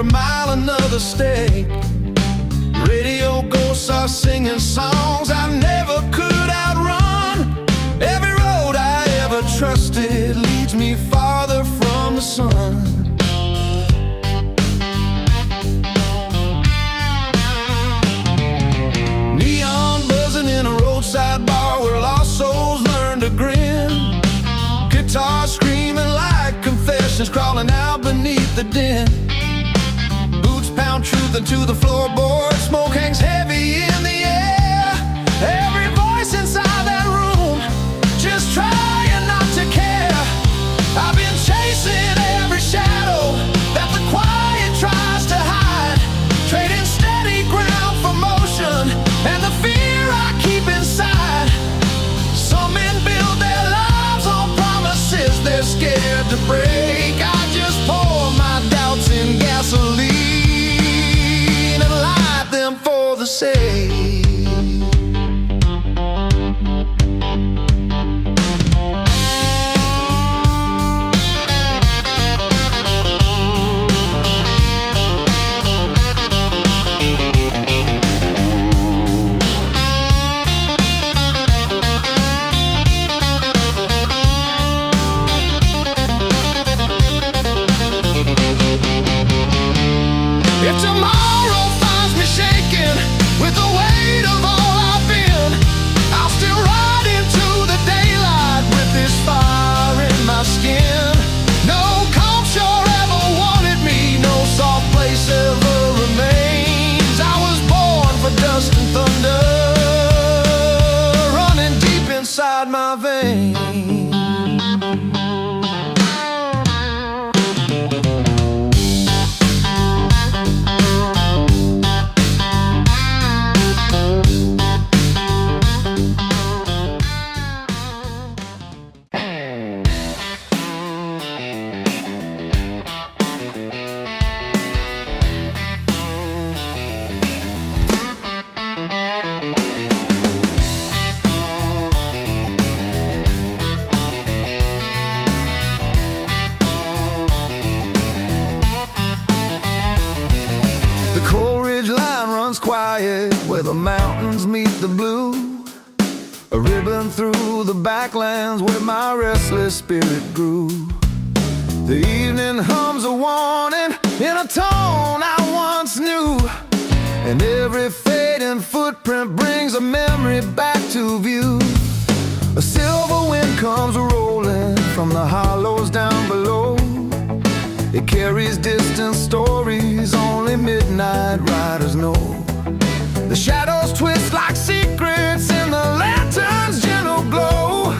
every mile another state. Radio ghosts are singing songs I never could outrun. Every road I ever trusted leads me farther from the sun. Neon buzzing in a roadside bar where lost souls learn to grin. Guitars screaming like confessions crawling out beneath the din. Boots pound truth into the floorboard. Smoke hangs heavy in the air. Every voice inside that room just trying not to care. I've been chasing every shadow that the quiet tries to hide, trading steady ground for motion and the fear I keep inside. Some men build their lives on promises they're scared to break. I just pour my doubts in gasoline and light them for the sake. If tomorrow finds me shaking with the weight of all I've been, I'll still ride into the daylight with this fire in my skin. No calm shore ever wanted me, no soft place ever remains. I was born for dust and thunder, running deep inside my veins. Quiet where the mountains meet the blue, a ribbon through the backlands where my restless spirit grew. The evening hums a warning in a tone I once knew, and every fading footprint brings a memory back to view. A silver wind comes rolling from the hollows down below. It carries distant stories only midnight riders know. The shadows twist like secrets in the lantern's gentle glow,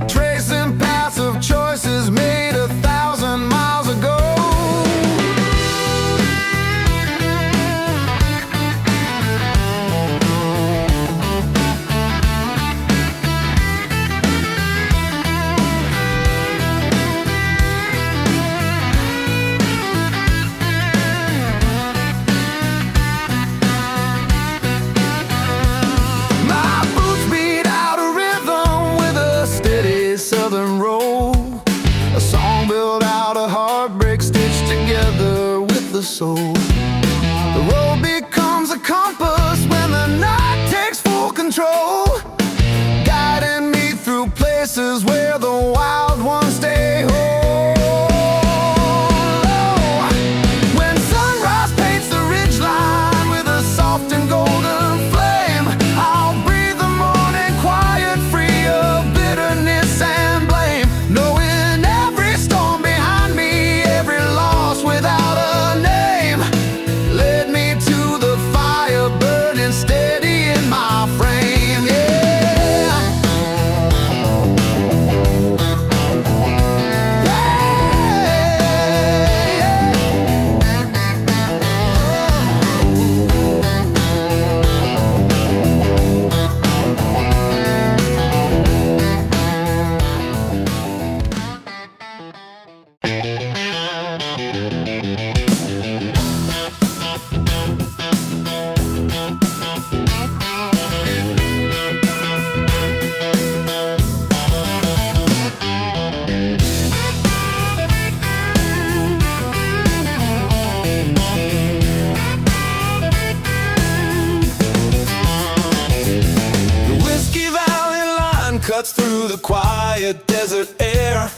tracing paths of choices made 1,000 miles ago. Southern roll, a song built out of heartbreak stitched together with the soul. The road becomes a compass when the night takes full control, guiding me through places where the wild ones stay whole. When sunrise paints the ridgeline with a soft and golden flame, I'll breathe the morning quiet free of bitterness and blame, knowing every storm behind me, every loss without a name, led me to the fire burning steady in my frame. Yeah. cuts through the quiet desert air.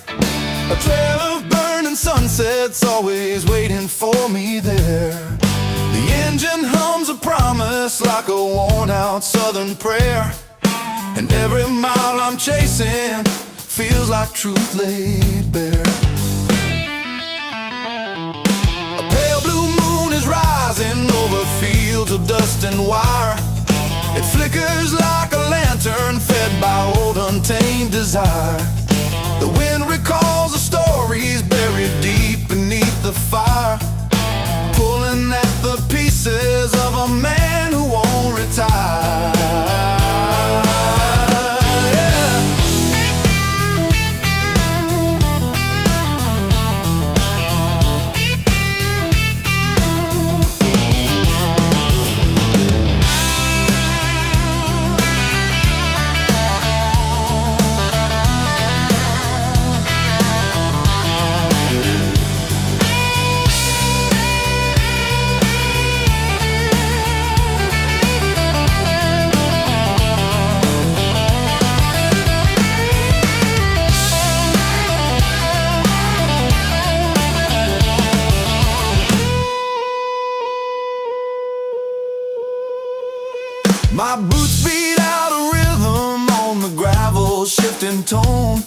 A trail of burning sunsets always waiting for me there. The engine hums a promise like a worn-out southern prayer. And every mile I'm chasing feels like truth laid bare. A pale blue moon is rising over fields of dust and wire. It flickers like a lantern fed by old untamed desire. The wind recalls the stories buried deep beneath the fire, pulling at the pieces of a man who won't retire. My boots beat out a rhythm on the gravel, shifting tone.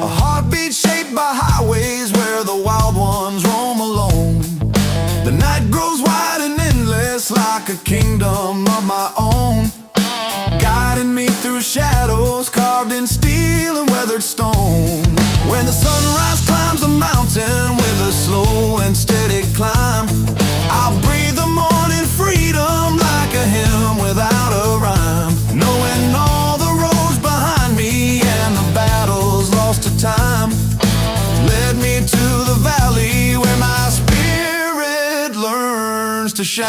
A heartbeat shaped by highways where the wild ones roam alone. The night grows wide and endless like a kingdom of my own, guiding me through shadows carved in steel and weathered stone. When the sunrise climbs the mountain with a slow and steady climb, I'll breathe the morning freedom like a hymn without a rhyme, knowing all the roads behind me and the battles lost to time led me to the valley where my spirit learns to shine.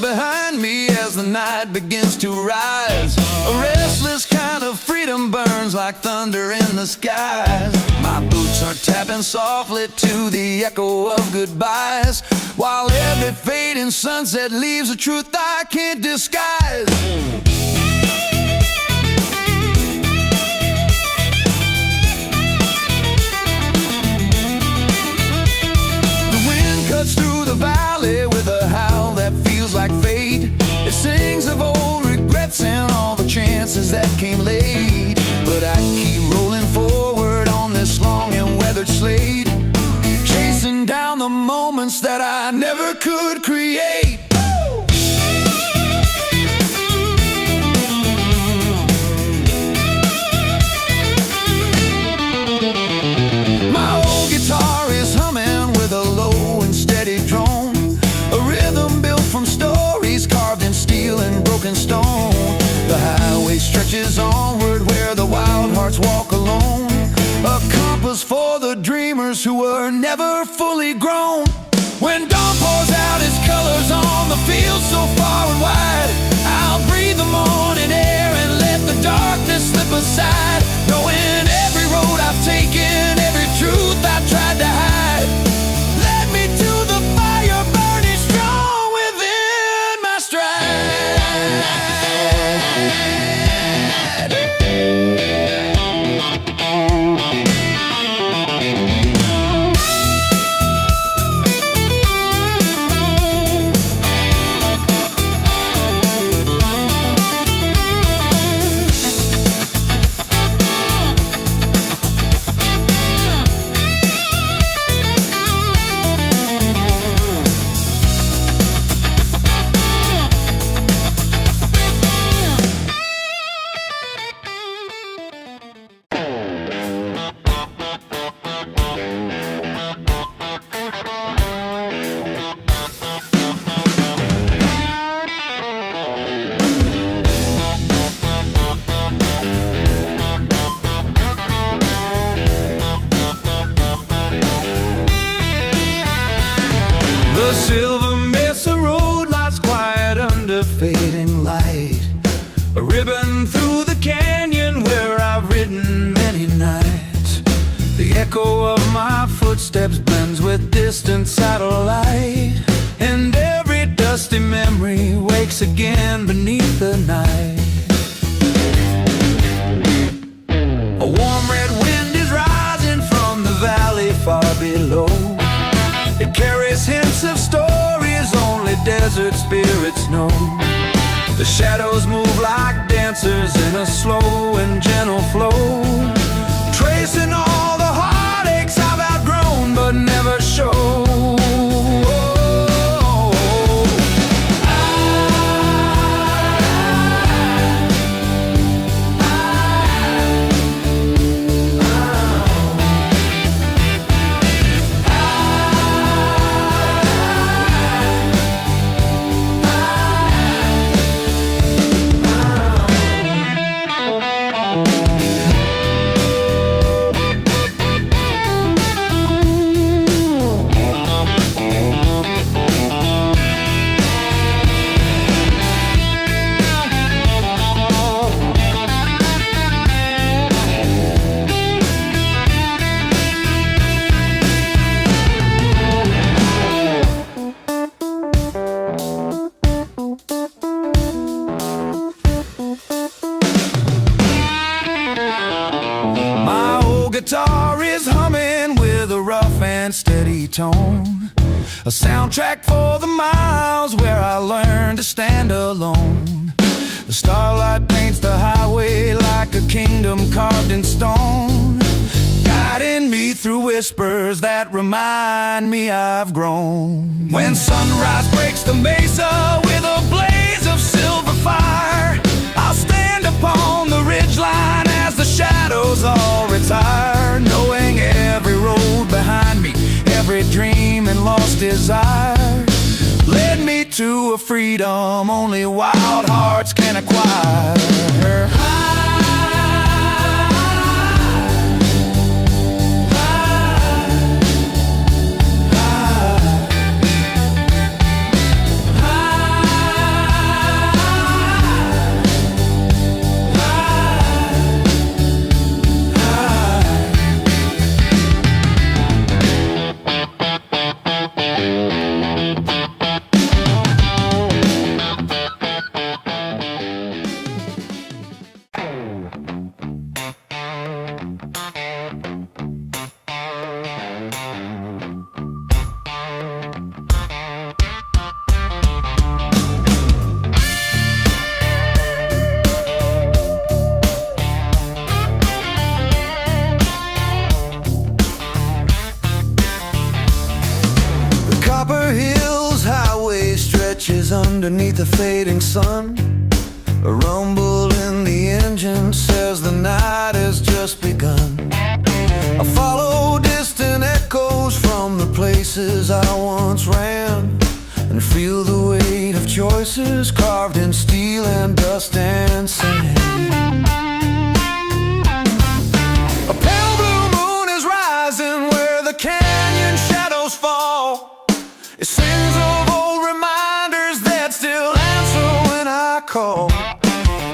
Behind me as the night begins to rise, a restless kind of freedom burns like thunder in the skies. My boots are tapping softly to the echo of goodbyes, while every fading sunset leaves a truth I can't disguise. The wind cuts through the valley with a howl that feels like fate. It sings of old regrets and all the chances that came late. But I keep rolling forward on this long and weathered slate, chasing down the moments that I never could create. fading light. A ribbon through the canyon where I've ridden many nights. The echo of my footsteps blends with distant satellite, and every dusty memory wakes again beneath the night. A warm red wind is rising from the valley far below. It carries hints of stories only desert spirits know. The shadows move like dancers in a slow and gentle flow, tracing all the heartaches I've outgrown but never show. Guitar is humming with a rough and steady tone, a soundtrack for the miles where I learned to stand alone. The starlight paints the highway like a kingdom carved in stone, guiding me through whispers that remind me I've grown. When sunrise breaks the Mesa with a blaze of silver fire, I'll stand upon the ridgeline as the shadows all retire, knowing every road behind me, every dream and lost desire led me to a freedom only wild hearts can acquire. Copper Hills highway stretches underneath the fading sun. A rumble in the engine says the night has just begun. I follow distant echoes from the places I once ran, and feel the weight of choices carved in steel and dust and sand. A pale blue moon is rising where the canyon shadows fall. It sings of old reminders that still answer when I call.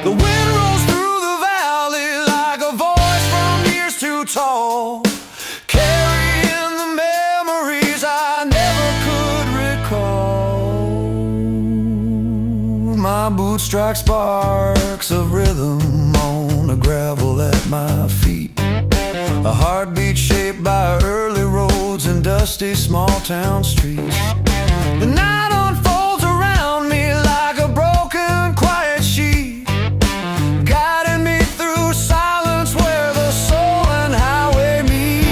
The wind rolls through the valley like a voice from years too tall, carrying the memories I never could recall. My boots strike sparks of rhythm on the gravel at my feet, a heartbeat shaped by early roads and dusty small town streets. The night unfolds around me like a broken quiet sheet, guiding me through silence where the soul and highway meet.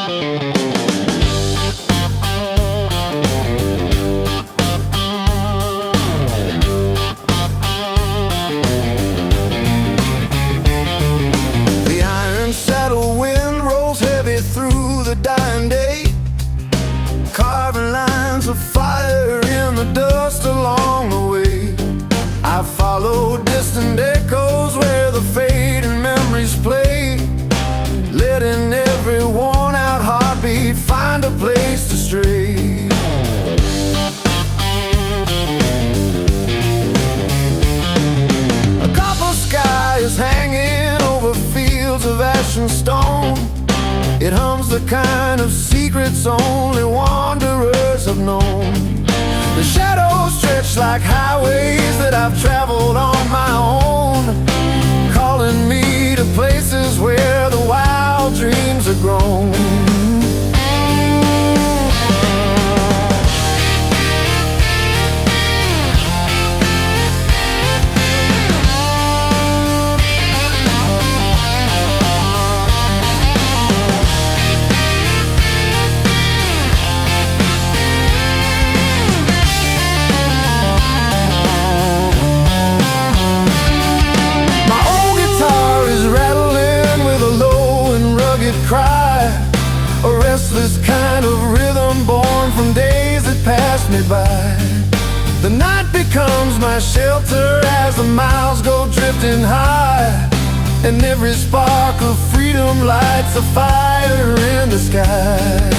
The iron saddle wind rolls heavy through the dying day, carving lines of fire in the dust along the way. I follow distant echoes where the fading memories play, letting every worn-out heartbeat find a place to stray. A copper sky is hanging over fields of ash and stone. It hums the kind of secrets only wanderers have known. The shadows stretch like highways that I've traveled on my own, calling me to places where the wild dreams are grown. Cry, a restless kind of rhythm born from days that passed me by. The night becomes my shelter as the miles go drifting high, and every spark of freedom lights a fire in the sky.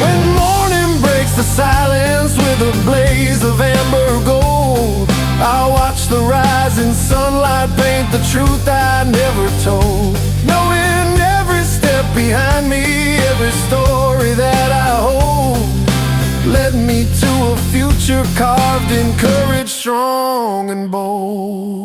When morning breaks the silence with a blaze of amber gold, I'll watch the rising sunlight paint the truth I never told, knowing every step behind me, every story that I hold led me to a future carved in courage, strong and bold.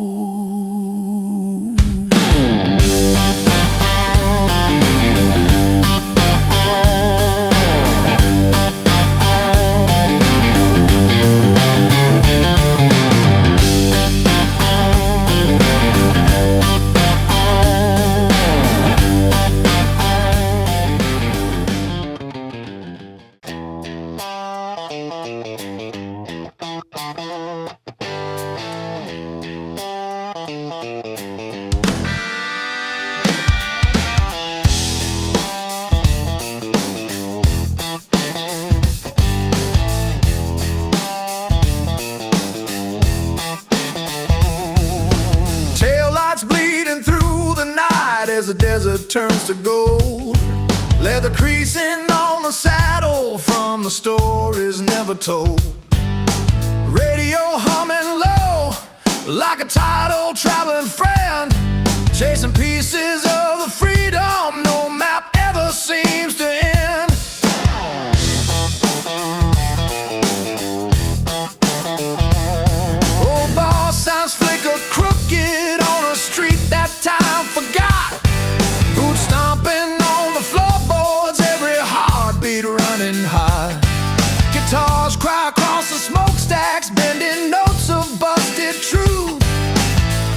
As the desert turns to gold, leather creasing on the saddle from the stories never told. Radio humming low like a tidal traveling friend, chasing pieces of the freedom no map ever seems to end. Old boss signs flicker crooked on a street that time forgot. Stomping on the floorboards, every heartbeat running high. Guitars cry across the smokestacks, bending notes of busted truth.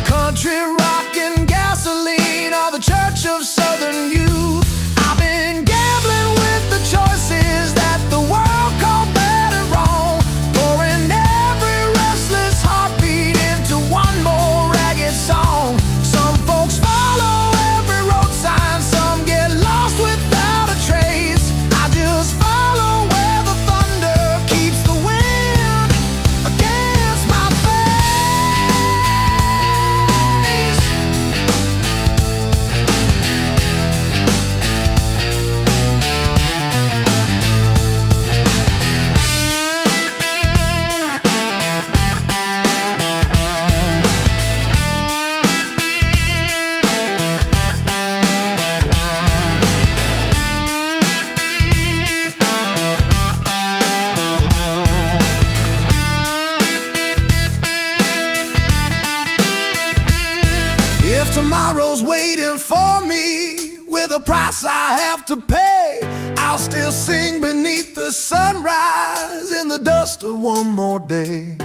Country rock and gasoline are the church of southern youth. I've been gambling with the choices that the world called bad and wrong, pouring every restless heartbeat into one more ragged song. Some folks follow every road sign, some get lost without a trace. I just follow where the thunder keeps the wind against my face. If tomorrow's waiting for me with a price I have to pay, I'll still sing beneath the sunrise in the dust of one more day.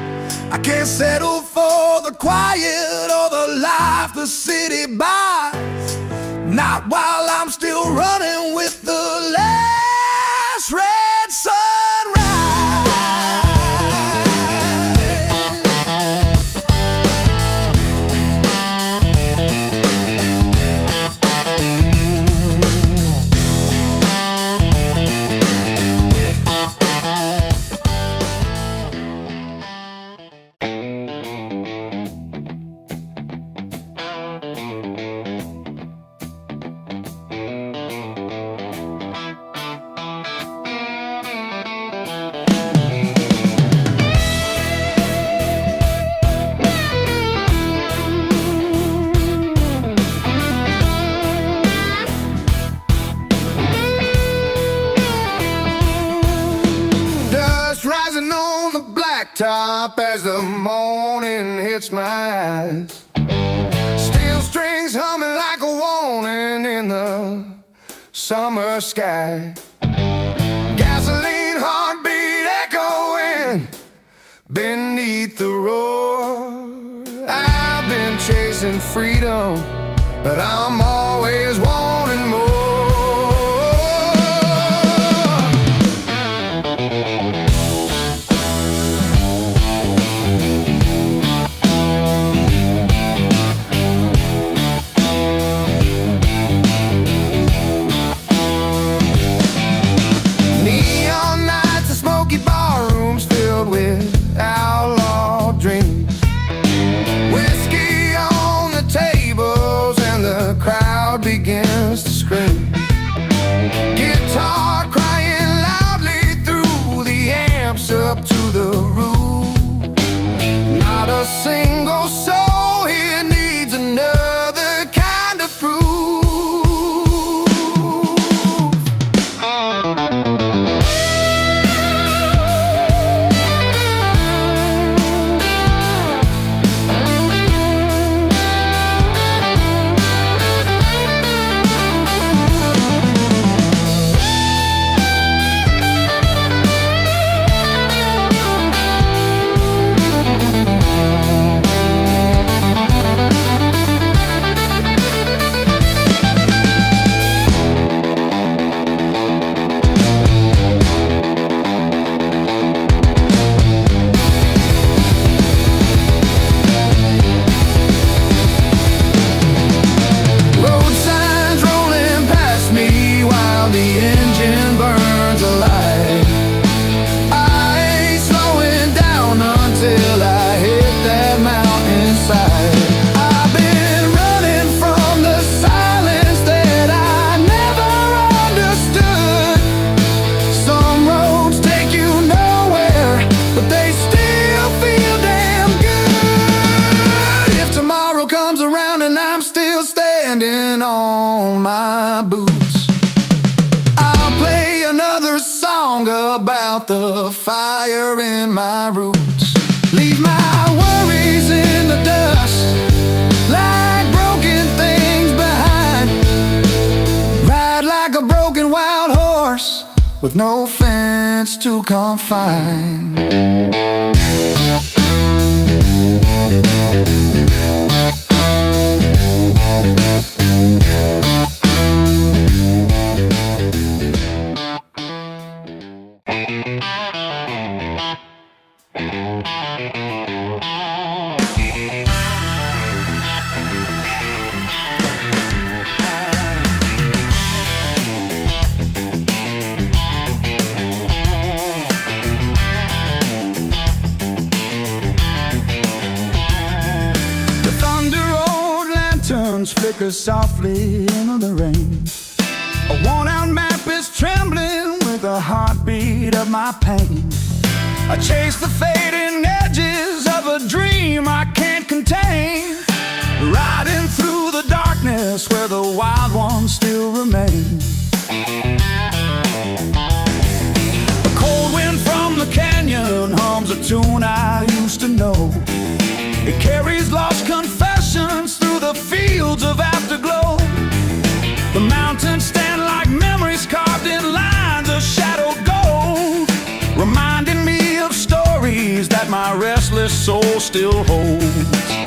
I can't settle for the quiet or the life the city buys, not while I'm still running with the last red sunrise. Rising on the blacktop as the morning hits my eyes. Steel strings humming like a warning in the summer sky. Gasoline heartbeat echoing beneath the roar. I've been chasing freedom, but I'm always wanting more. With outlaw dreams, whiskey on the tables and the crowd begins to scream. Guitar crying loudly through the amps up to the roof. Not a single soul here needs another kind of proof. On my boots, I'll play another song about the fire in my roots. Leave my worries in the dust like broken things behind. Ride like a broken wild horse with no fence to confine. Flicker softly into the rain. A worn-out map is trembling with the heartbeat of my pain. I chase the fading edges of a dream I can't contain, riding through the darkness where the wild ones still remain. A cold wind from the canyon hums a tune I used to know. It carries lost confessions through the of afterglow. The mountains stand like memories carved in line this soul still holds.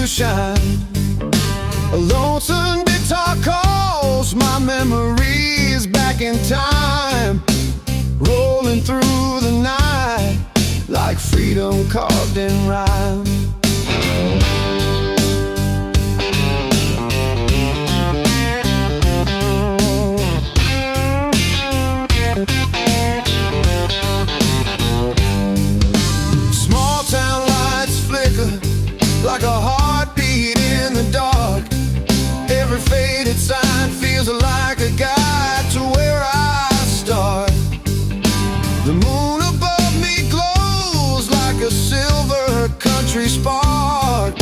Shine. A lonesome guitar calls my memories back in time, rolling through the night like freedom carved in rhyme. Small town lights flicker like a heartbeat in the dark. Every faded sign feels like a guide to where I start. The moon above me glows like a silver country spark,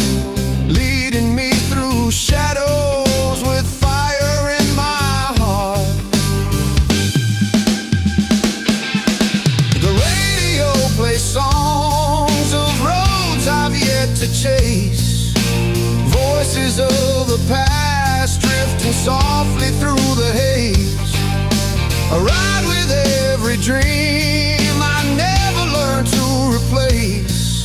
leading me through shadows with fire in my heart. The radio plays songs of roads I've yet to chase, voices of the past drifting softly through the haze. I ride with every dream I never learned to replace,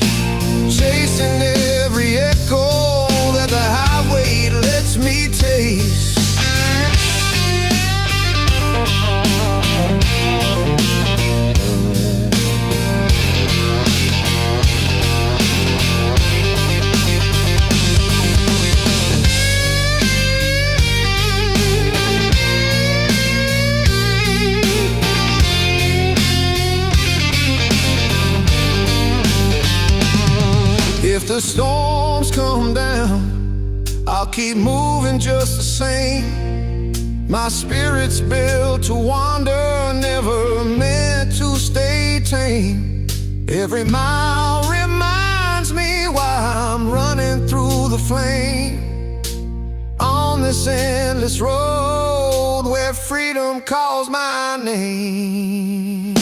chasing every echo that the highway lets me taste. If the storms come down, I'll keep moving just the same. My spirit's built to wander, never meant to stay tame. Every mile reminds me why I'm running through the flame, on this endless road where freedom calls my name.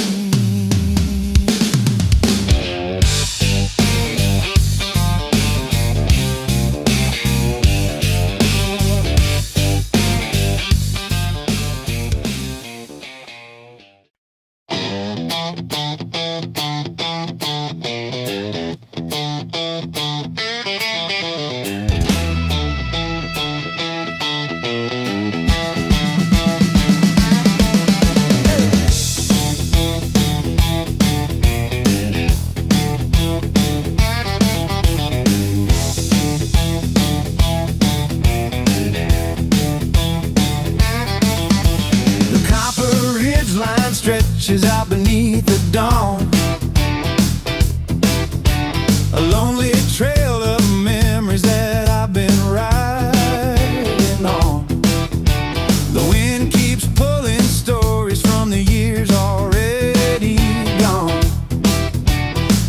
stretches out beneath the dawn. A lonely trail of memories that I've been riding on. The wind keeps pulling stories from the years already gone,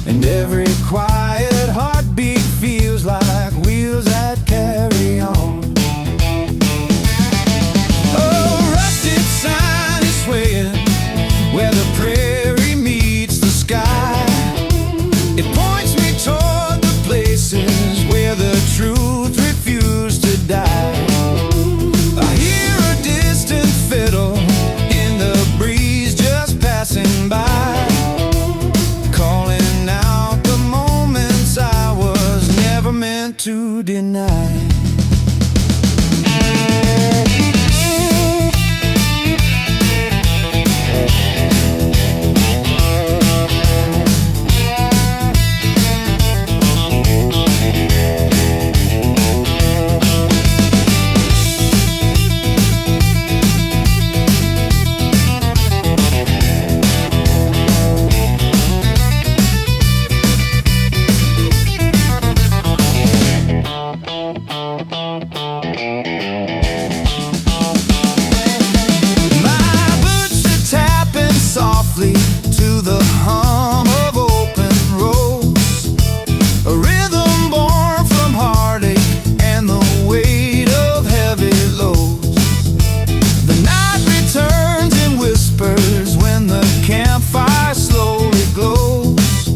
and every quiet heartbeat feels like wheels that carry on. Oh, rusted sign is swaying where the prairie meets the sky. It points me toward the places where the truth refused to die. I hear a distant fiddle in the breeze just passing by, calling out the moments I was never meant to deny. To the hum of open roads, a rhythm born from heartache and the weight of heavy loads. The night returns in whispers when the campfire slowly glows,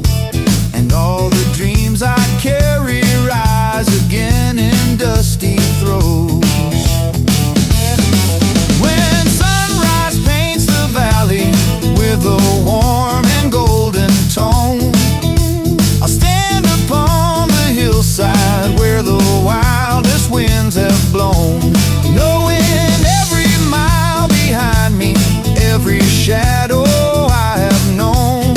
and all the dreams I carry rise again in dusty throes. When sunrise paints the valley with a warm and golden tone, I'll stand upon the hillside where the wildest winds have blown, knowing every mile behind me, every shadow I have known,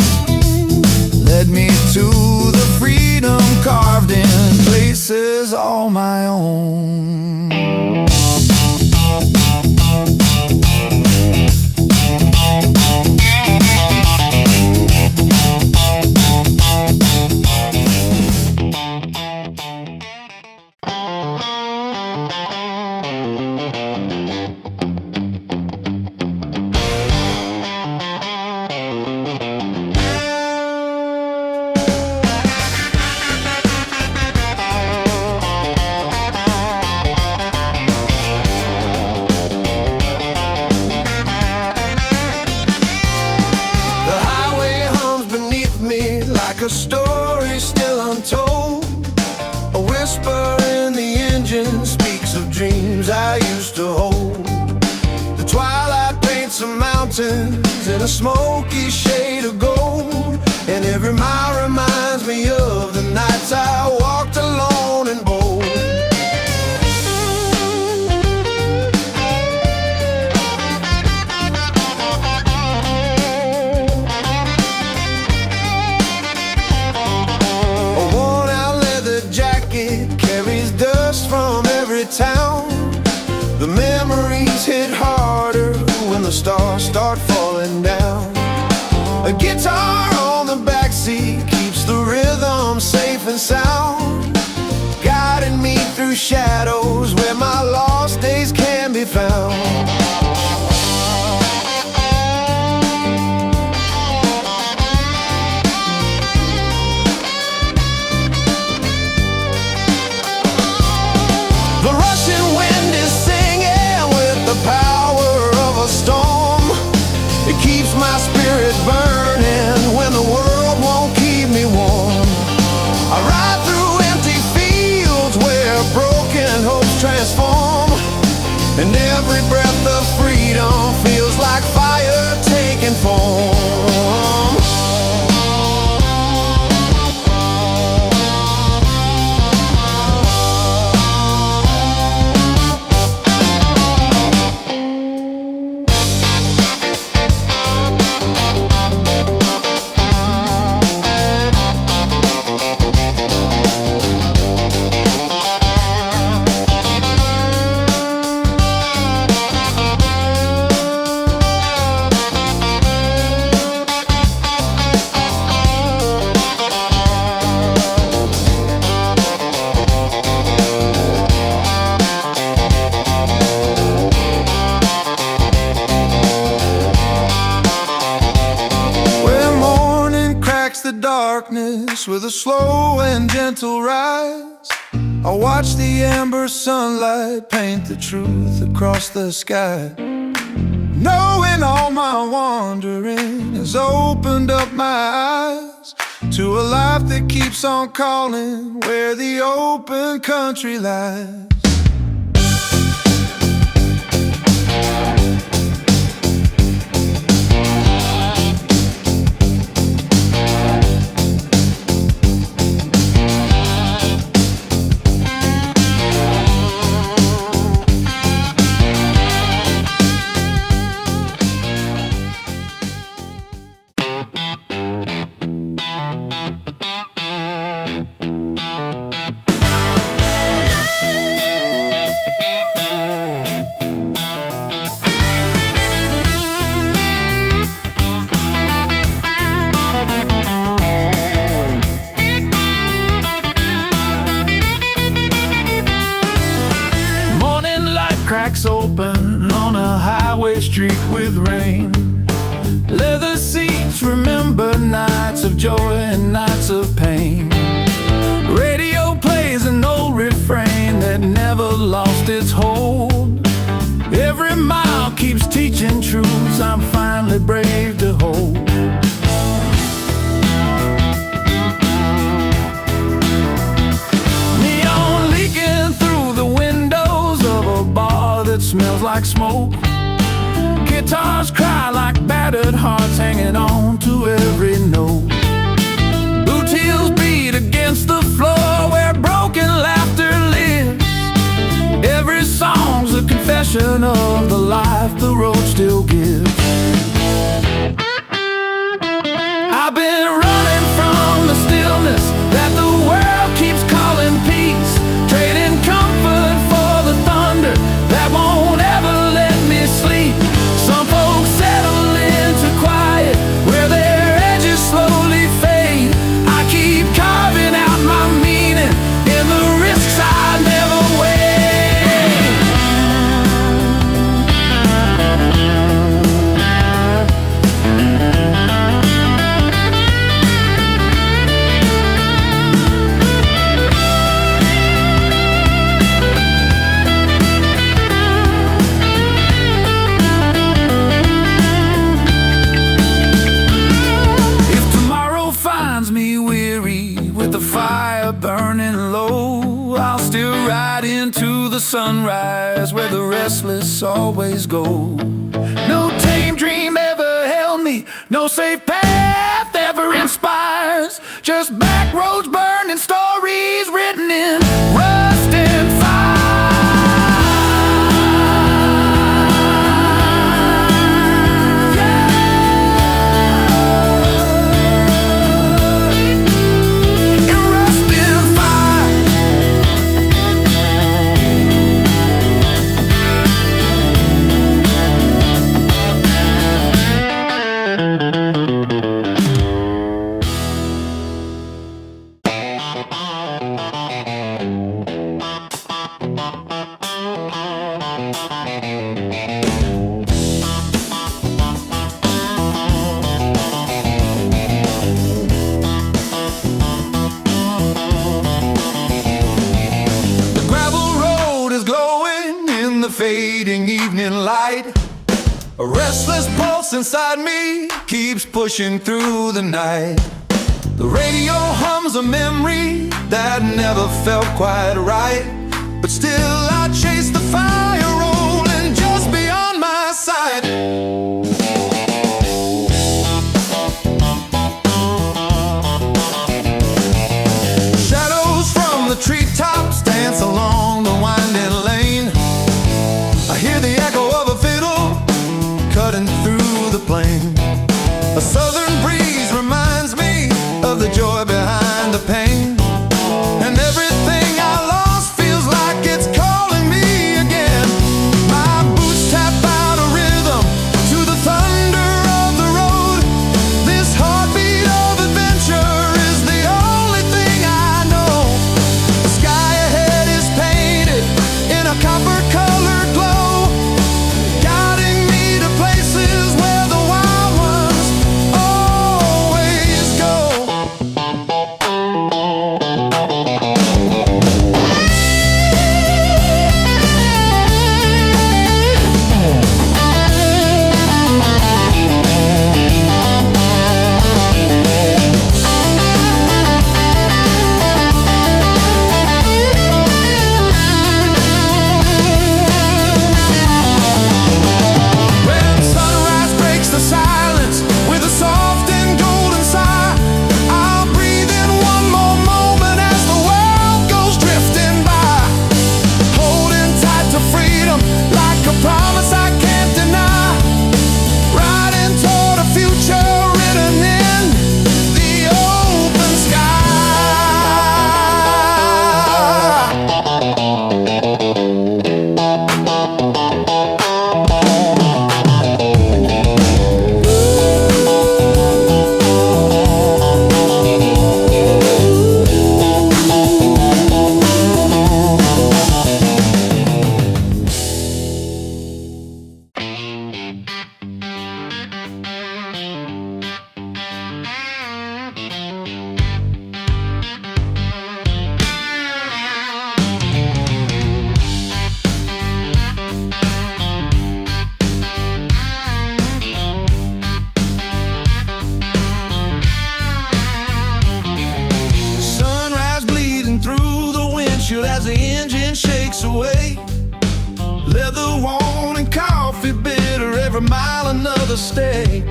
led me to the freedom carved in places all my own. A story still untold, a whisper in the engine speaks of dreams I used to hold. The twilight paints the mountains in a smoky shade of gold, and every mile reminds me of the nights I walked alone and bold. From every town, the memories hit harder when the stars start falling down. A guitar on the backseat keeps the rhythm safe and sound, guiding me through shadows where my lost days can be found. Storm, it keeps my spirit burning when the world won't keep me warm. I ride through empty fields where broken with a slow and gentle rise. I watch the amber sunlight paint the truth across the sky. Knowing all my wandering has opened up my eyes to a life that keeps on calling where the open country lies. Cracks open on a highway street with rain. Leather seats remember nights of joy and nights of pain. Radio plays an old refrain that never lost its hold. Every mile keeps teaching truths I'm finally brave to hold. Neon leaking through the windows of a bar that smells like smoke. Guitars cry like battered hearts hanging on to every note. Boot heels beat against the floor where broken laughter lives. Every song's a confession of the life the road still gives. I've been running from the stillness that the world keeps calling peace, trading comfort for the thunder that won't ever let me sleep. Some folks settle into quiet where their edges slowly fade. I keep carving out my meaning in the risks I never weighed. Burning low, I'll still ride into the sunrise where the restless always go. No tame dream ever held me, no safe path ever inspires. Just back roads burning stories written in rust and fire. Fading evening light, a restless pulse inside me keeps pushing through the night. The radio hums a memory that never felt quite right, but still I chase the fire rolling just beyond my sight. Shadows from the treetops dance along the winding lane. I hear the echo of a fiddle cutting through the plain. A southern breeze reminds me of the joy behind the pain. And everything I lost feels like it's calling me again. windshield as the engine shakes away. Leather worn and coffee bitter, every mile another stake.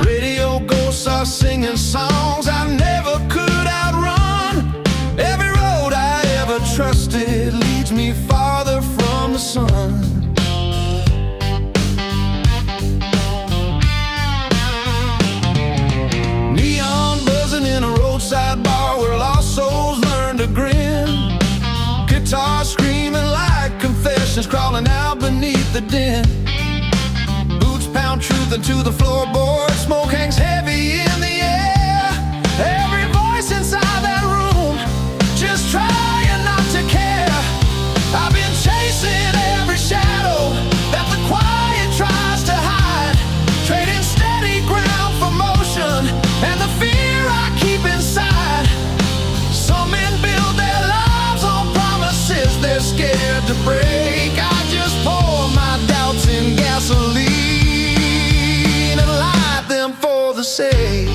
Radio ghosts are singing songs I never could outrun. Every road I ever trusted leads me farther from the sun. Neon buzzing in a roadside bar where lost souls learn to grin. Guitars screaming like confessions crawling out beneath the din. Boots pound truth into the floorboard, smoke hangs heavy in the air. Every voice inside that room just trying not to care. I've been chasing every shadow that the quiet tries to hide, trading steady ground for motion and the fear I keep inside. Some men build their lives on promises they're scared to break. I just pour my doubts in gasoline and light them for the sake.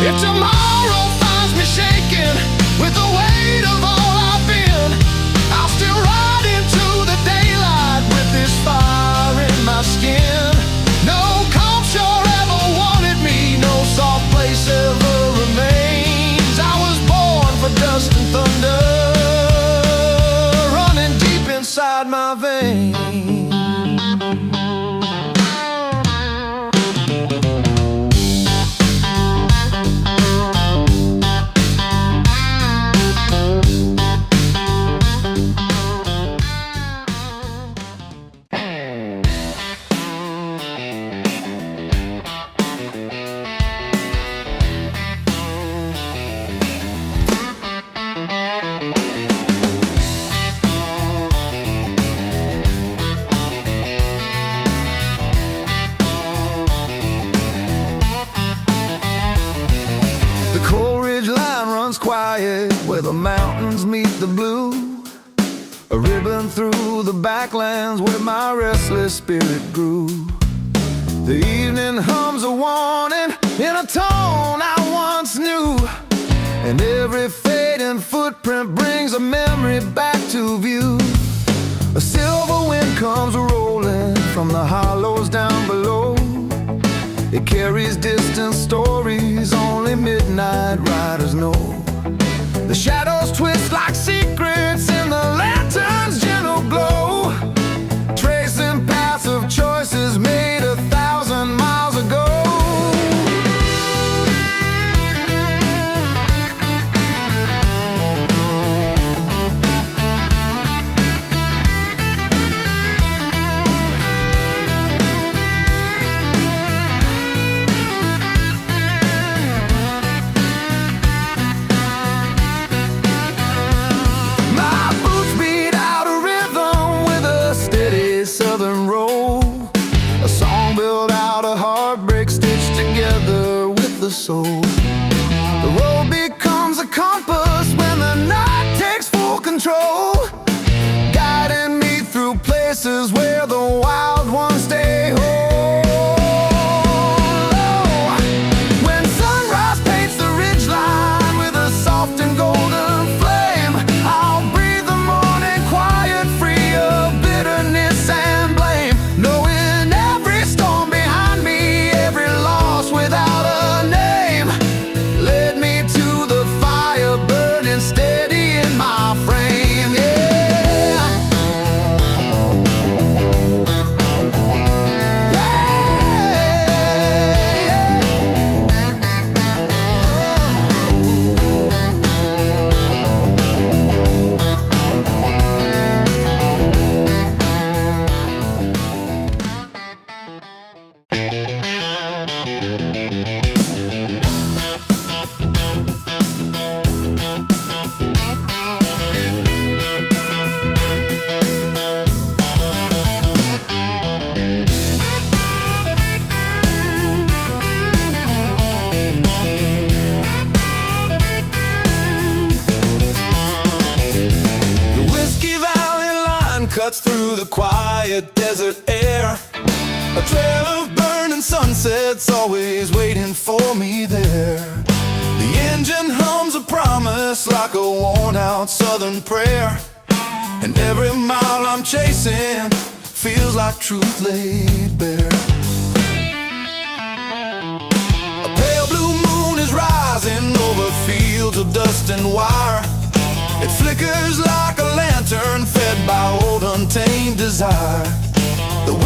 If tomorrow finds me shaking with the weight of all I've been, I'll still ride into the daylight with this fire in my skin. No calm shore ever wanted me, no soft place ever remains. I was born for dust and thunder, running deep inside my veins. Quiet where the mountains meet the blue, a ribbon through the backlands where my restless spirit grew. The evening hums a warning in a tone I once knew, and every fading footprint brings a memory back to view. A silver wind comes rolling from the hollows down below. It carries distant stories only midnight riders know. The shadows twist like secrets in the lantern's gentle glow, tracing paths of choices made 1,000 miles ago. Southern roll, a song built out of heartbreak stitched together with the soul. The road becomes a compass when the night takes full control, guiding me through places where the wild ones stay whole. When sunrise paints the ridgeline with a soft and golden flame, I'll breathe the morning quiet, free of bitterness and blame, knowing every storm behind me, every loss without a name, led me to the fire burning steady in my frame. Yeah. cuts through the quiet desert air. A trail of burning sunsets always waiting for me there. The engine hums a promise like a worn-out southern prayer, and every mile I'm chasing feels like truth laid bare. A pale blue moon is rising over fields of dust and wire. It flickers like a lantern fed by old untamed desire. The wind